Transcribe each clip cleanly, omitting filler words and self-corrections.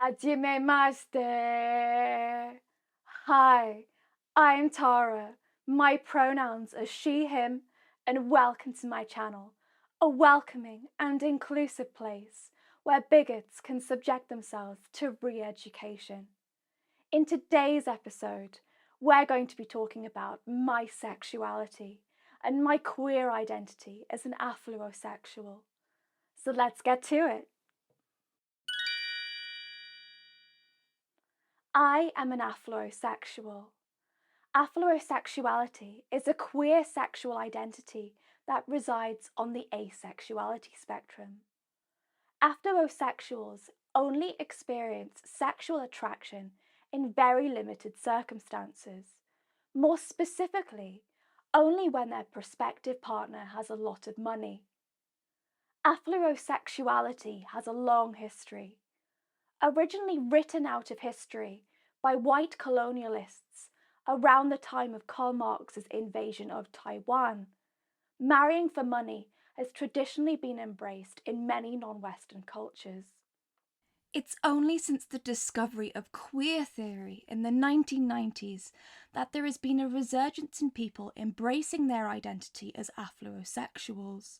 Hajimemashite. Hi, I'm Tara. My pronouns are she, him, and welcome to my channel, a welcoming and inclusive place where bigots can subject themselves to re-education. In today's episode, we're going to be talking about my sexuality and my queer identity as an Affluosexual. So let's get to it. I am an Affluosexual. Affluosexuality is a queer sexual identity that resides on the asexuality spectrum. Affluosexuals only experience sexual attraction in very limited circumstances. More specifically, only when their prospective partner has a lot of money. Affluosexuality has a long history. Originally written out of history by white colonialists around the time of Karl Marx's invasion of Taiwan, marrying for money has traditionally been embraced in many non-Western cultures. It's only since the discovery of queer theory in the 1990s that there has been a resurgence in people embracing their identity as Affluosexuals.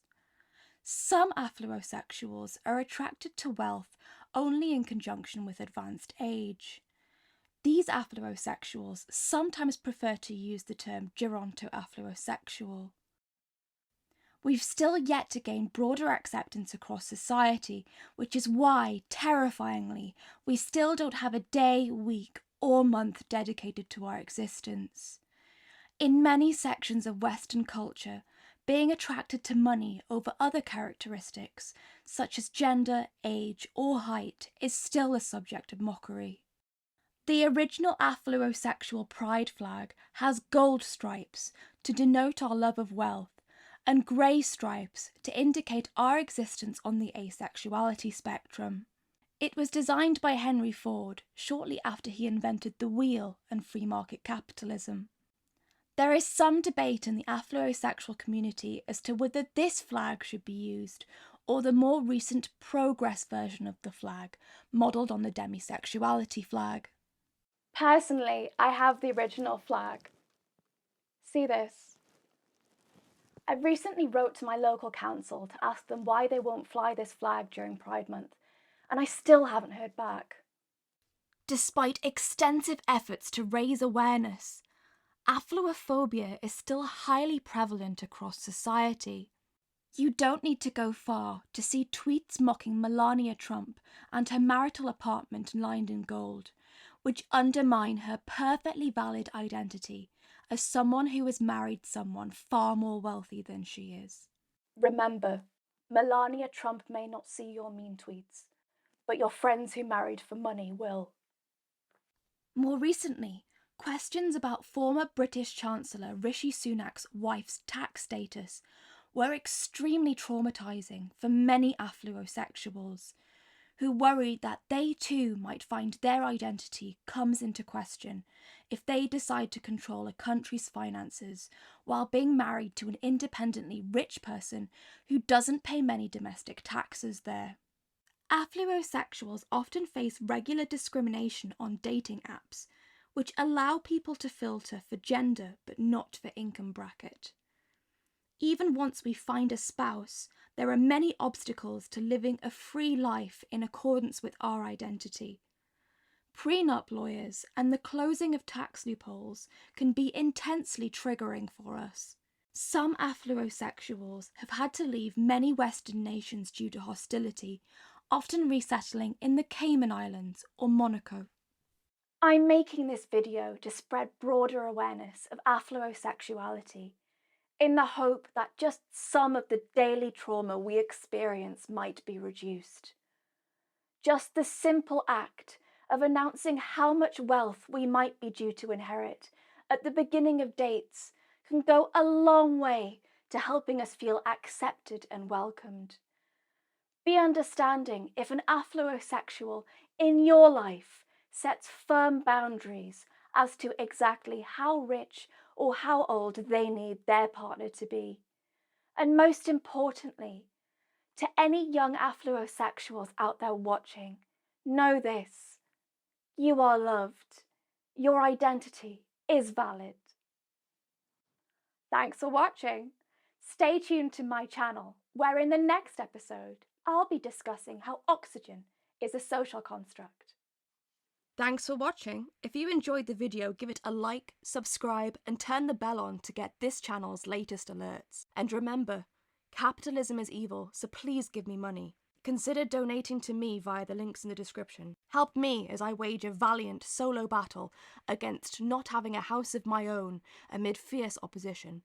Some Affluosexuals are attracted to wealth only in conjunction with advanced age. These Affluosexuals sometimes prefer to use the term geronto-Affluosexual. We've still yet to gain broader acceptance across society, which is why, terrifyingly, we still don't have a day, week, or month dedicated to our existence. In many sections of Western culture, being attracted to money over other characteristics, such as gender, age, or height, is still a subject of mockery. The original Affluosexual pride flag has gold stripes to denote our love of wealth, and grey stripes to indicate our existence on the asexuality spectrum. It was designed by Henry Ford shortly after he invented the wheel and free market capitalism. There is some debate in the Affluosexual community as to whether this flag should be used or the more recent progress version of the flag, modelled on the demisexuality flag. Personally, I have the original flag. See this? I recently wrote to my local council to ask them why they won't fly this flag during Pride Month, and I still haven't heard back. Despite extensive efforts to raise awareness, Affluophobia is still highly prevalent across society. You don't need to go far to see tweets mocking Melania Trump and her marital apartment lined in gold, which undermine her perfectly valid identity as someone who has married someone far more wealthy than she is. Remember, Melania Trump may not see your mean tweets, but your friends who married for money will. More recently, questions about former British Chancellor Rishi Sunak's wife's tax status were extremely traumatising for many Affluosexuals, who worried that they too might find their identity comes into question if they decide to control a country's finances while being married to an independently rich person who doesn't pay many domestic taxes there. Affluosexuals often face regular discrimination on dating apps, which allow people to filter for gender but not for income bracket. Even once we find a spouse, there are many obstacles to living a free life in accordance with our identity. Prenup lawyers and the closing of tax loopholes can be intensely triggering for us. Some Affluosexuals have had to leave many Western nations due to hostility, often resettling in the Cayman Islands or Monaco. I'm making this video to spread broader awareness of Affluosexuality, in the hope that just some of the daily trauma we experience might be reduced. Just the simple act of announcing how much wealth we might be due to inherit at the beginning of dates can go a long way to helping us feel accepted and welcomed. Be understanding if an Affluosexual in your life sets firm boundaries as to exactly how rich or how old they need their partner to be. And most importantly, to any young Affluosexuals out there watching, know this: You are loved. Your identity is valid. Thanks for watching. Stay tuned to my channel, where in the next episode, I'll be discussing how oxygen is a social construct. Thanks for watching. If you enjoyed the video, give it a like, subscribe, and turn the bell on to get this channel's latest alerts. And remember, capitalism is evil, so please give me money. Consider donating to me via the links in the description. Help me as I wage a valiant solo battle against not having a house of my own amid fierce opposition.